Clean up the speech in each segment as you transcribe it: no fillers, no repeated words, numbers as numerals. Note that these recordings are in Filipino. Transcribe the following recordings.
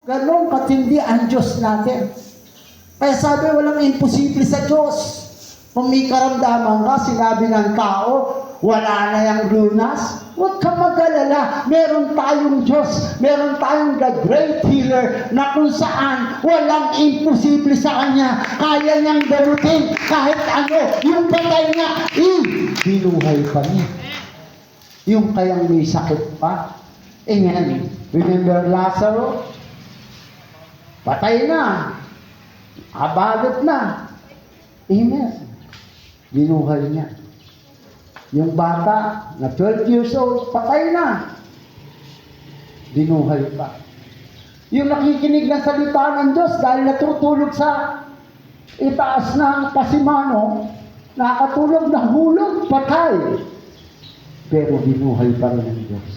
Ganun katindi ang Diyos natin. Kaya sabi, walang imposible sa Diyos. Kung may karamdaman ka, sinabi ng tao, wala na yung lunas, huwag kang mag-alala. Meron tayong Diyos, meron tayong the great healer na kung saan walang imposible sa Kanya. Kaya niyang galutin kahit ano. Yung patay niya, binuhay pa niya. Yung kayang may sakit pa. Amen. Remember Lazarus? Patay na. Abalot na. Amen. Binuhay niya. Yung bata na 12 years old, patay na. Binuhay pa. Yung nakikinig ng salita ng Diyos dahil natutulog sa itaas ng pasimano, nakatulog na hulog, patay. Pero binuhay pa rin ng Diyos.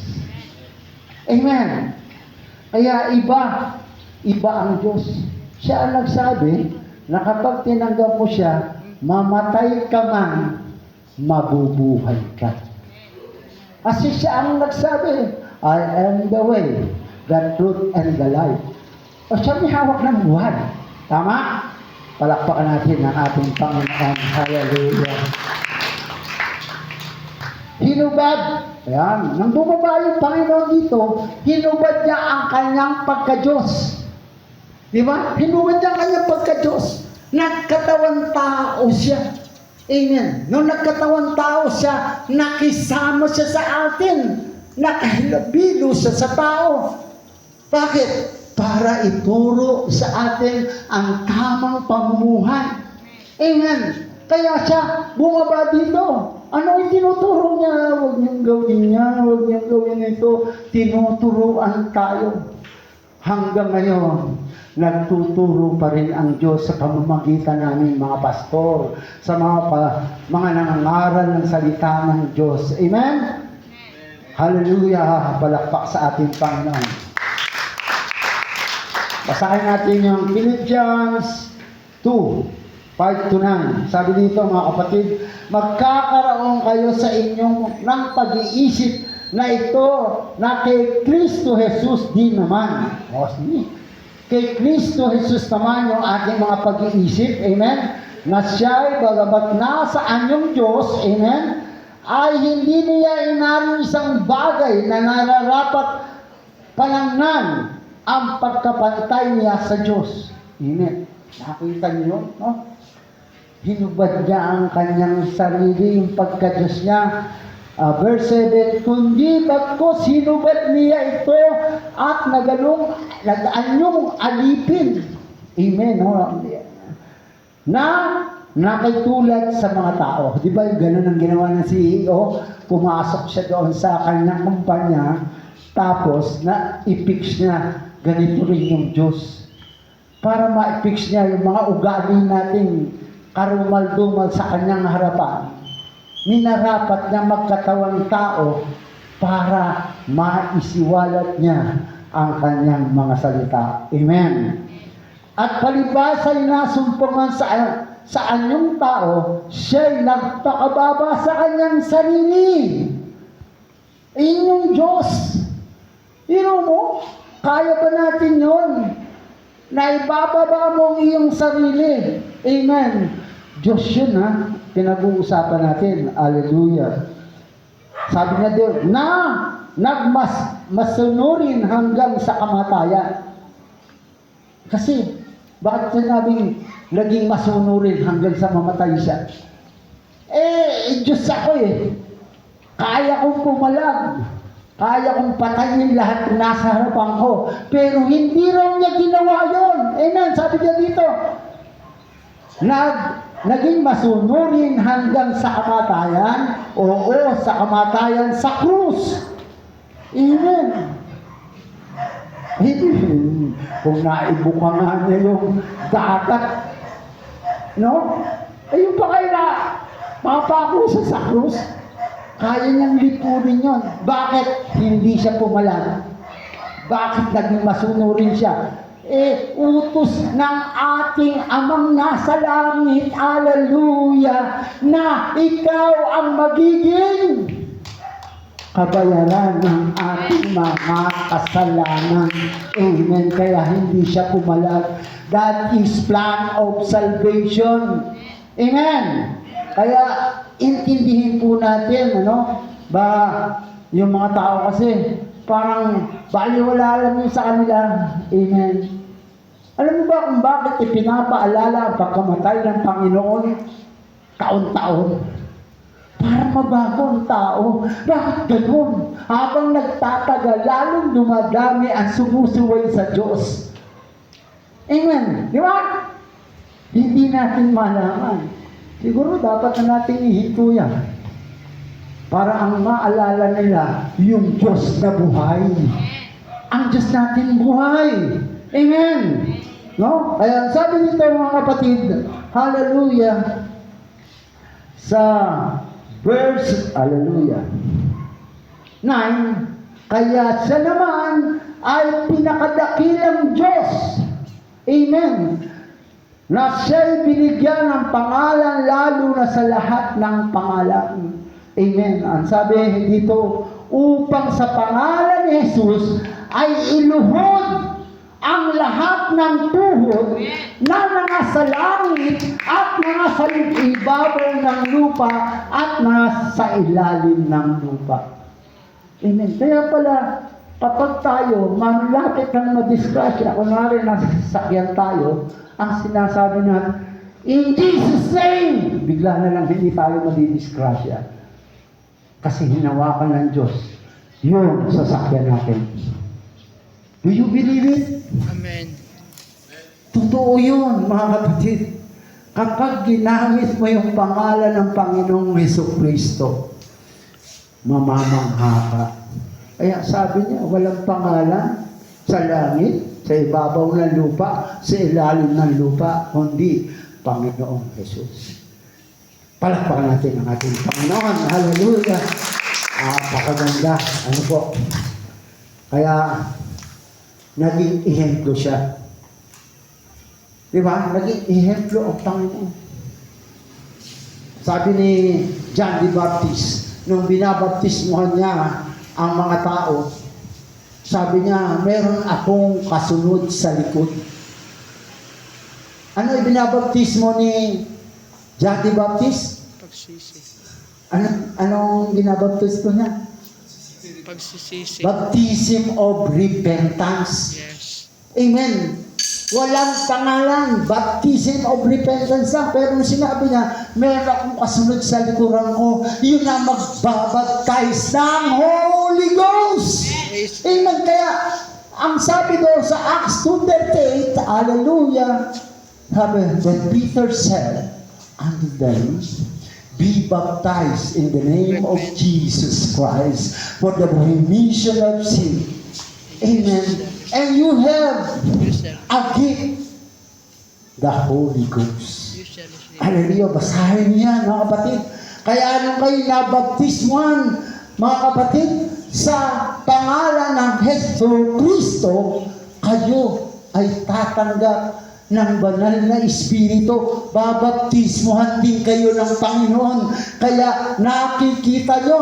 Amen. Kaya iba ang Diyos. Siya ang nagsabi na kapag tinanggap mo siya, mamatay ka man, mabubuhay ka. Kasi siya ang nagsabi, I am the way, the truth, and the life. O siya may hawak ng buwan. Tama? Palakpakan natin ang ating Panginoon. Hallelujah. Hinubad. Ayan. Nang bumaba yung Panginoon dito, hinubad niya ang kanyang pagka-Diyos. Di ba? Hinubad niya ang kanyang pagka-Diyos. Nagkatawan tao siya. Amen. Nung nagkatawan tao siya, nakisama siya sa atin. Nakahilabilo siya sa tao. Bakit? Para ituro sa atin ang tamang pamumuhay. Amen. Kaya siya bumaba dito. Ano yung tinuturo niya? Huwag niyong gawin yan, huwag niyong gawin ito. Tinuturuan tayo. Hanggang ngayon, nagtuturo pa rin ang Diyos sa pamamagitan namin mga pastor, sa mga nangangaral ng salita ng Diyos. Amen? Hallelujah! Palakpak sa ating Panginoon. Basahin natin yung Philippians 2. 5-9. Sabi dito mga kapatid, magkakaroon kayo sa inyong ng pag-iisip na ito na kay Kristo Jesus din naman. O, sige. Kay Kristo Jesus naman yung ating mga pag-iisip. Amen? Na siya'y bagamat nasa anyong Diyos, amen, ay hindi niya inaring isang bagay na nararapat palangnan ang pagkapantay niya sa Diyos. Amen. Nakita niyo, no? Hinubad niya ang kanyang sarili, yung pagka-Diyos niya. Verse 7, kundi bagkus hinubad niya ito at nag-anyong alipin. Amen. No? Na nakitulad sa mga tao. Di ba yung ganun ang ginawa ng CEO? Pumasok siya doon sa kanyang kumpanya, tapos na-fix niya, ganito rin yung Diyos. Para ma-fix niya yung mga ugali natin karumal-dumal sa kanyang harapan, minarapat niya magkatawang tao para maisiwalat niya ang kanyang mga salita. Amen. At palibas ay nasumpungan sa anyong tao, siya'y nagpakababa sa kanyang sarili. Inyong Diyos. Ino mo, kaya ba natin yun? Na ibababa mo ang iyong sarili. Amen. Diyos yun ha. Pinag-uusapan natin. Hallelujah. Sabi niya doon, na nagmasunurin hanggang sa kamatayan. Kasi, bakit sinabing naging masunurin hanggang sa mamatay siya? Diyos ako eh. Kaya kong pumalag. Kaya kong patayin lahat na nasa harapan ko. Pero hindi raw niya ginawa yun. Amen. Sabi niya dito, naging masunurin hanggang sa kamatayan. Oo, sa kamatayan sa krus. Amen. Kung naibuka nga niya yung dagat, no? Yung pa kayo na mapakusa sa krus, kaya niyang lipunin yun. Bakit hindi siya pumalag? Bakit naging masunurin siya? Utos ng ating amang nasa langit, hallelujah, na ikaw ang magiging kabayaran ng ating mga kasalanan. Amen. Kaya hindi siya pumalag. That is plan of salvation. Amen. Kaya intindihin po natin, ba, yung mga tao kasi, parang baliwala lang yun sa kanila. Amen. Alam mo ba kung bakit ipinapaalala ang pagkamatay ng Panginoon taon-taon? Para mabago ang tao. Bakit ganun? Habang nagtatagal, lalong dumadami ang sumusuway sa Diyos. Amen. Di ba? Hindi natin malaman. Siguro dapat na natin ihinto yan. Para ang maalala nila, yung Diyos na buhay. Ang Diyos natin buhay. Amen. No? Kaya sabi nito mga kapatid, hallelujah, sa verse, hallelujah, 9, kaya siya naman ay pinakadakilang Diyos. Amen. Na siya'y binigyan ng pangalan lalo na sa lahat ng pangalan. Amen. Ang sabi dito, upang sa pangalan ni Jesus ay iluhod ang lahat ng tuhod na nasa langit at nasa ibabaw ng lupa at nasa ilalim ng lupa. Amen. Kaya pala, kapag tayo, malapit ng madisgrasya, kunwari nasa sasakyan tayo, ang sinasabi natin, in Jesus' name, bigla na lang hindi tayo madidisgrasya. Kasi hinawakan ng Diyos yung sasakyan natin. Do you believe it? Amen. Totoo yun, mga kapatid. Kapag ginamit mo yung pangalan ng Panginoong Jesucristo, mamamangha ka. Kaya sabi niya, walang pangalan sa langit, sa ibabaw ng lupa, sa ilalim ng lupa, kundi Panginoong Jesus. Palakpakan natin ang ating Panginoon. Hallelujah! Pakaganda. Ano po? Kaya, naging ehemplo siya. Di ba? Naging ehemplo ang Panginoon. Sabi ni John the Baptist, nung binabaptismohan niya ang mga tao, sabi niya, meron akong kasunod sa likod. Ano ibinabaptismo ni John the Baptist? Pagsisi. Anong binabaptismo niya? Pagsisisi. Baptism of repentance. Yes. Amen. Walang pangalan, baptism of repentance lang. Pero nung sinabi niya, meron akong kasunod sa likuran ko, yun na magbabaptize ng Holy Ghost. Yes. Amen. Kaya, ang sabi doon sa Acts 2:38, hallelujah, sabi, when Peter said unto them, be baptized in the name of Jesus Christ for the remission of sin. Amen. And you have a gift, the Holy Ghost. Hallelujah. Basahin niya, mga kapatid. Kaya nung kayo nabaptismuhan, mga kapatid, sa pangalan ng Jesucristo, kayo ay tatanggap ng banal na Espiritu, babaptismuhan din kayo ng Panginoon. Kaya nakikita nyo,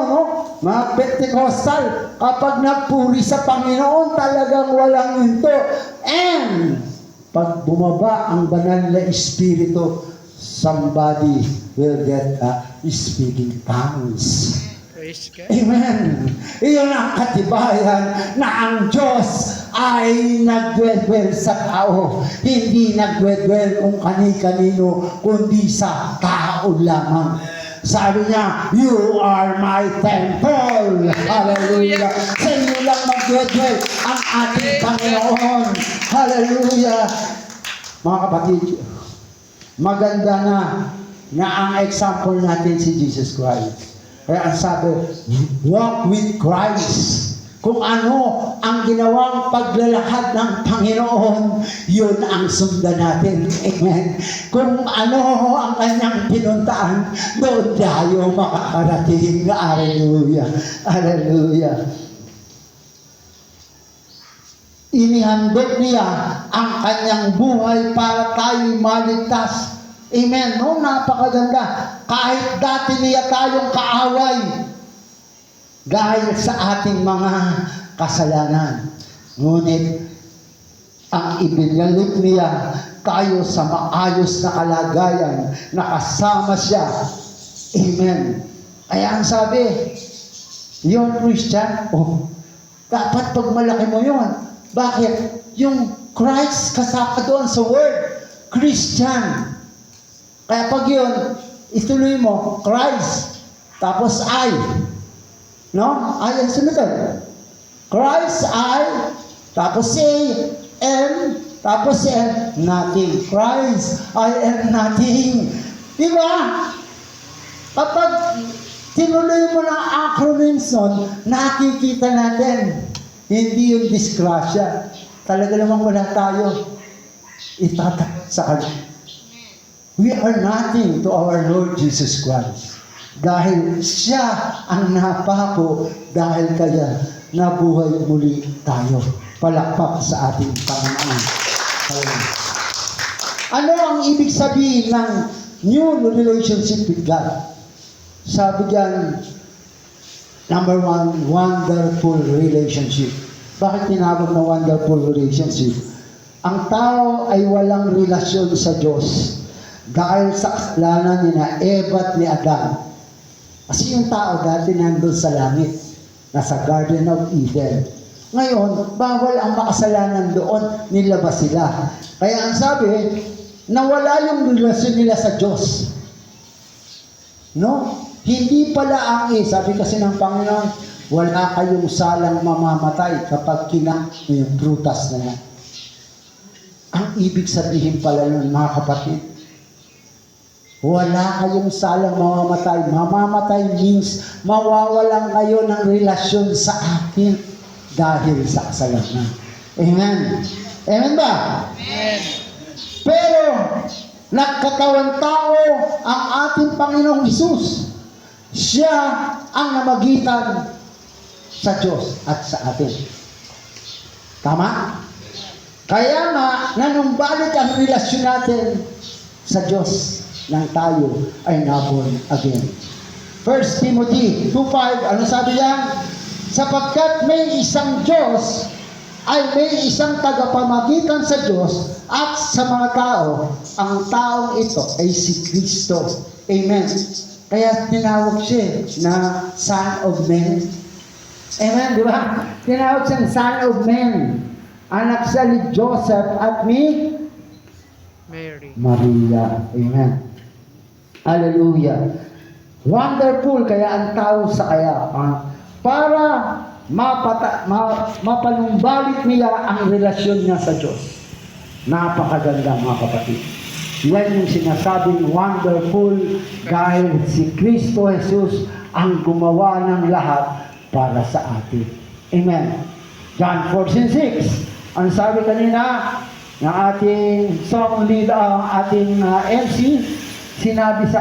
mga Pentecostal, kapag nagpuri sa Panginoon, talagang walang hinto. And, pag bumaba ang banal na Espiritu, somebody will get speaking tongues. Praise God. Amen. Iyon ang katibayan na ang Diyos ay nagdwell sa tao. Hindi nagdwell kung kani-kanino, kundi sa tao lamang. Sabi niya, you are my temple. Hallelujah. Sa iyo lang magdwell ang ating Panginoon. Hallelujah. Mga kapatid, maganda na ang example natin si Jesus Christ. Kaya ang sabi, walk with Christ. Kung ano ang ginawang paglalakad ng Panginoon, yun ang sundan natin. Amen. Kung ano ang kanyang pinuntaan, doon tayo makakarating. Hallelujah. Hallelujah. Inihandog niya ang kanyang buhay para tayo maligtas. Amen. No, napakaganda. Kahit dati niya tayong kaaway, dahil sa ating mga kasalanan. Ngunit, ang ibinalik niya tayo sa maayos na kalagayan na kasama siya. Amen. Kaya ang sabi, you're Christian? Oh, dapat pag malaki mo yun. Bakit? Yung Christ kasama doon sa word, Christian. Kaya pag yun, ituloy mo, Christ, tapos I. No? I ang sunod. Christ, I, tapos A, M, tapos M, nothing. Christ, I am nothing. Diba? Kapag tinuloy mo ng acronyms nun, nakikita natin. Hindi yung disgrasya. Talaga namang wala tayo. Itatak sa kanya. We are nothing to our Lord Jesus Christ. Dahil siya ang napako, dahil kaya nabuhay muli tayo. Palakpak sa ating Panginoon. Ano ang ibig sabihin ng new relationship with God? Sabi diyan, number 1, wonderful relationship. Bakit tinawag na wonderful relationship? Ang tao ay walang relasyon sa Diyos dahil sa kasalanan ni na Eva at ni Adan. Kasi yung tao dati nandun sa langit, nasa Garden of Eden. Ngayon, bawal ang makasalanan doon, nilabas sila. Kaya ang sabi, nawala yung relasyon nila sa Diyos. No? Hindi pala sabi kasi ng Panginoon, wala kayong salang mamamatay kapag kinain mo yung prutas na yan. Ang ibig sabihin pala nun, mga kapatid, wala kayong salang mamamatay. Mamamatay means mawawalan kayo ng relasyon sa akin dahil sa kasalanan. Amen. Amen ba? Amen. Pero, nagkatawan tao ang ating Panginoong Hesus. Siya ang namagitan sa Diyos at sa atin. Tama? Kaya nga, nanumbalik ang relasyon natin sa Diyos nang tayo ay naborn again. 1 Timothy 2:5, ano sabi yan? Sapagkat may isang Diyos, ay may isang tagapamagitan sa Diyos at sa mga tao, ang taong ito ay si Kristo. Amen. Kaya tinawag siya na Son of Man. Amen, di ba? Tinawag siyang Son of Man. Anak siya ni Joseph at ni Mary. Maria. Amen. Hallelujah. Wonderful kaya ang tao sa kaya. Para mapanumbalik niya ang relasyon niya sa Diyos. Napakaganda mga kapatid. Yan yung sinasabing wonderful dahil si Kristo Jesus ang gumawa ng lahat para sa atin. Amen. John 14:6. Ang sabi kanina ng ating song lead, ating MC, sinabi sa